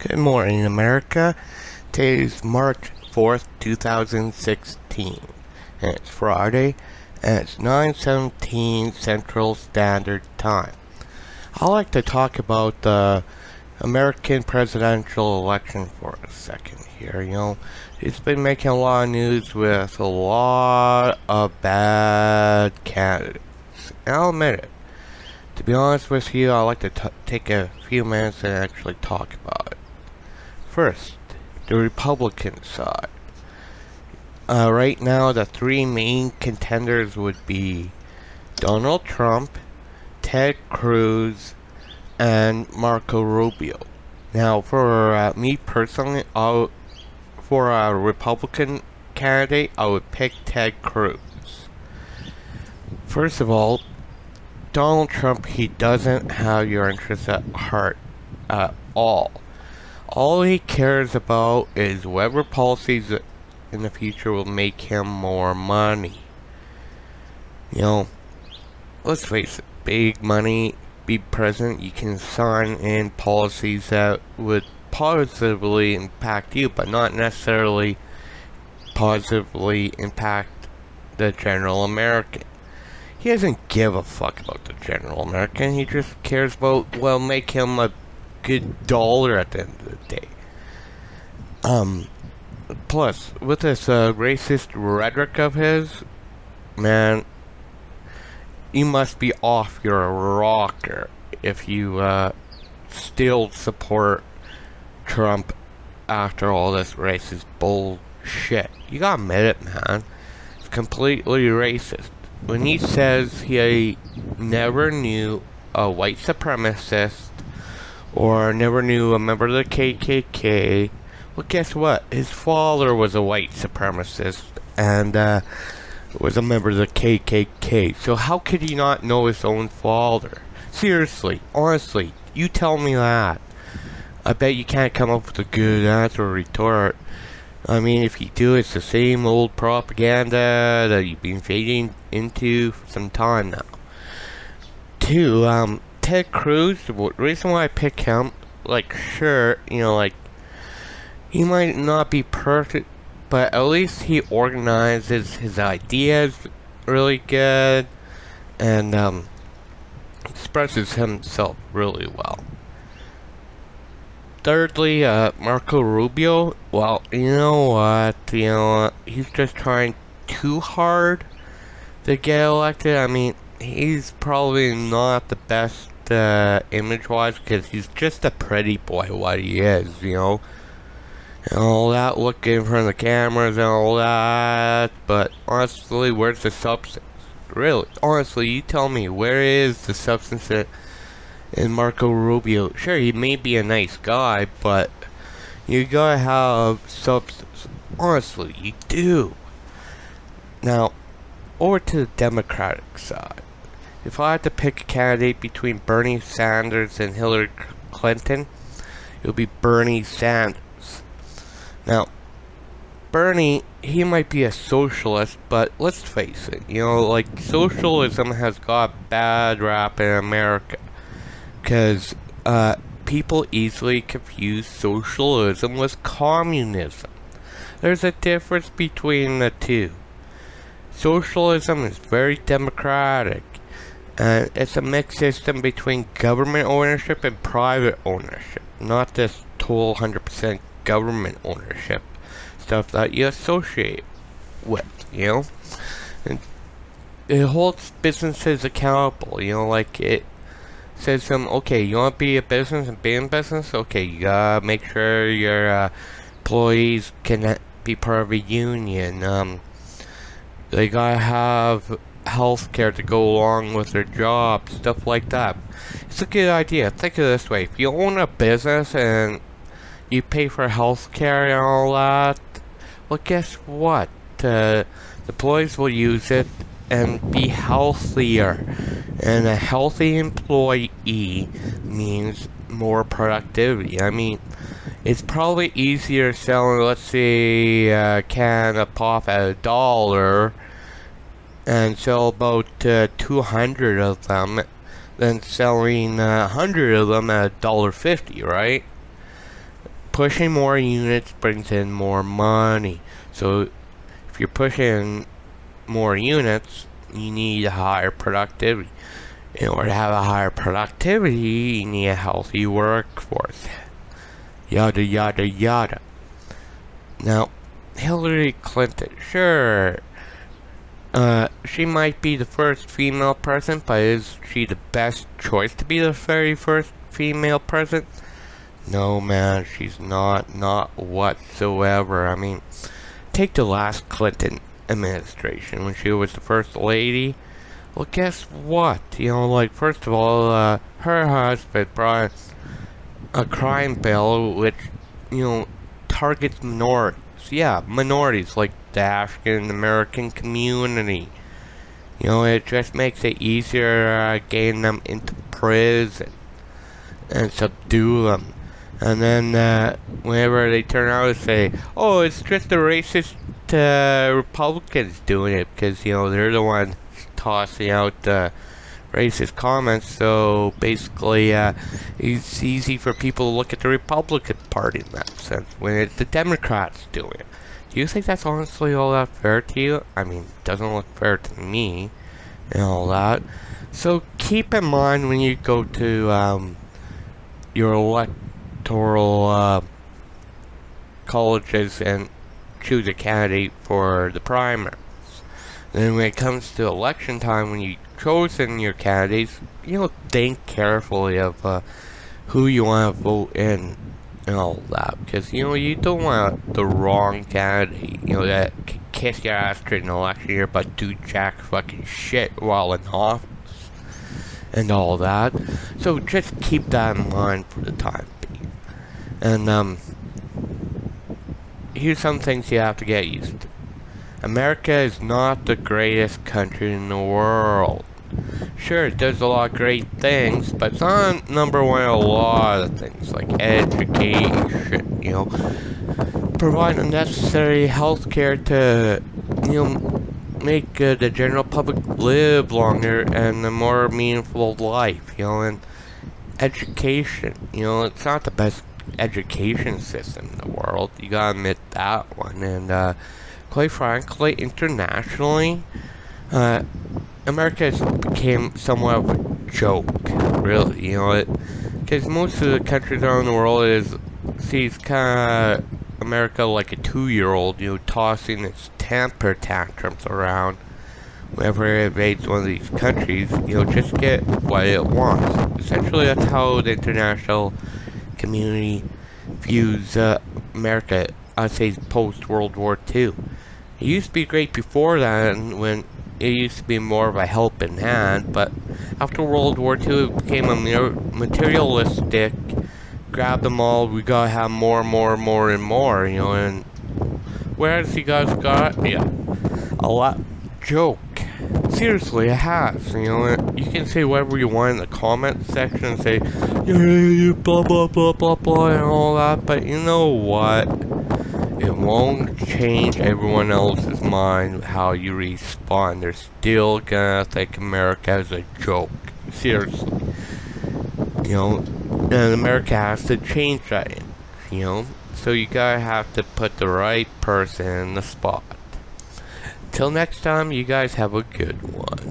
Good morning, America. Today is March 4th, 2016, and it's Friday, and it's 9:17 Central Standard Time. I'd like to talk about the American presidential election for a second here. It's been making a lot of news with a lot of bad candidates, and I'll admit it. To be honest with you, I'd like to take a few minutes and actually talk about it. First, the Republican side. Right now, the three main contenders would be Donald Trump, Ted Cruz, and Marco Rubio. Now, for me personally, for a Republican candidate, I would pick Ted Cruz. First of all, Donald Trump, he doesn't have your interests at heart at all. All he cares about is whatever policies in the future will make him more money. Let's face it, big money, be president, you can sign in policies that would positively impact you, but not necessarily positively impact the general American. He doesn't give a fuck about the general American, he just cares about, well, make him a good dollar at the end of the day. Plus, with this racist rhetoric of his, man, you must be off your rocker if you still support Trump after all this racist bullshit. You gotta admit it, man. It's completely racist. When he says he never knew a white supremacist or never knew a member of the KKK, well, guess what? His father was a white supremacist and was a member of the KKK. So how could he not know his own father? Seriously, honestly, you tell me that. I bet you can't come up with a good answer or retort. I mean, if you do, it's the same old propaganda that you've been fading into for some time now. Two, Ted Cruz, the reason why I pick him, sure, he might not be perfect, but at least he organizes his ideas really good, and, expresses himself really well. Thirdly, Marco Rubio, well, you know what, he's just trying too hard to get elected. I mean, he's probably not the best image-wise, because he's just a pretty boy, what he is, and all that, looking in front of the cameras and all that, but honestly, where's the substance? Really, honestly, you tell me, where is the substance in Marco Rubio? Sure, he may be a nice guy, but you gotta have substance. Honestly, you do. Now, over to the Democratic side. If I had to pick a candidate between Bernie Sanders and Hillary Clinton, it would be Bernie Sanders. Now, Bernie, he might be a socialist, but let's face it, socialism has got a bad rap in America. Because people easily confuse socialism with communism. There's a difference between the two. Socialism is very democratic. And it's a mixed system between government ownership and private ownership. Not this total 100% government ownership stuff that you associate with, And it holds businesses accountable, it says to them, okay, you want to be a business and be in business? Okay, you gotta make sure your employees can be part of a union. They gotta have healthcare to go along with their job, stuff like that. It's a good idea. Think of it this way: if you own a business and you pay for healthcare and all that, well, guess what? The employees will use it and be healthier. And a healthy employee means more productivity. I mean, it's probably easier selling, let's say, a can of pop at $1 and sell about 200 of them than selling 100 of them at $1.50, right? pushing more units brings in more money. So if you're pushing more units, you need a higher productivity. In order to have a higher productivity, you need a healthy workforce. Yada yada yada. Now, Hillary Clinton, sure, she might be the first female president, but is she the best choice to be the very first female president? No, man, she's not whatsoever. I mean, take the last Clinton administration when she was the first lady. Well, guess what? You know, like, first of all, her husband brought a crime bill which, you know, targets minorities. Yeah, minorities, like the African American community. You know, it just makes it easier getting them into prison and subdue them. And then, whenever they turn out and say, oh, it's just the racist Republicans doing it, because, you know, they're the ones tossing out racist comments, so basically, it's easy for people to look at the Republican Party in that sense, when it's the Democrats doing it. Do you think that's honestly all that fair to you? I mean, it doesn't look fair to me, and all that. So, keep in mind when you go to, your electoral colleges and choose a candidate for the primaries. Then when it comes to election time, when you've chosen your candidates, you know, think carefully of who you want to vote in and all that. Because, you know, you don't want the wrong candidate, you know, that can kiss your ass during an election year but do jack fucking shit while in office and all that. So just keep that in mind for the time being. And here's some things you have to get used to. America is not the greatest country in the world. Sure, it does a lot of great things, but it's not number one in a lot of things, like education, you know, provide the necessary health care to, you know, make the general public live longer and a more meaningful life, you know, and education, you know, it's not the best education system in the world, you gotta admit that one, and, quite frankly, internationally, America has became somewhat of a joke, really, you know, because most of the countries around the world sees kind of America like a 2-year-old, you know, tossing its temper tantrums around whenever it invades one of these countries, you know, just get what it wants. Essentially, that's how the international community views America, I'd say, post-World War II. It used to be great before that, when it used to be more of a helping hand, but after World War II, it became a materialistic, grab them all, we gotta have more, and more, you know, and whereas you guys got, yeah, a lot joke. Seriously, it has, you know, you can say whatever you want in the comment section and say, yeah, blah, blah, blah, blah, blah, and all that, but you know what? It won't change everyone else's mind how you respond. They're still gonna think America is a joke. Seriously. You know, and America has to change that, you know. So you gotta have to put the right person in the spot. Till next time, you guys have a good one.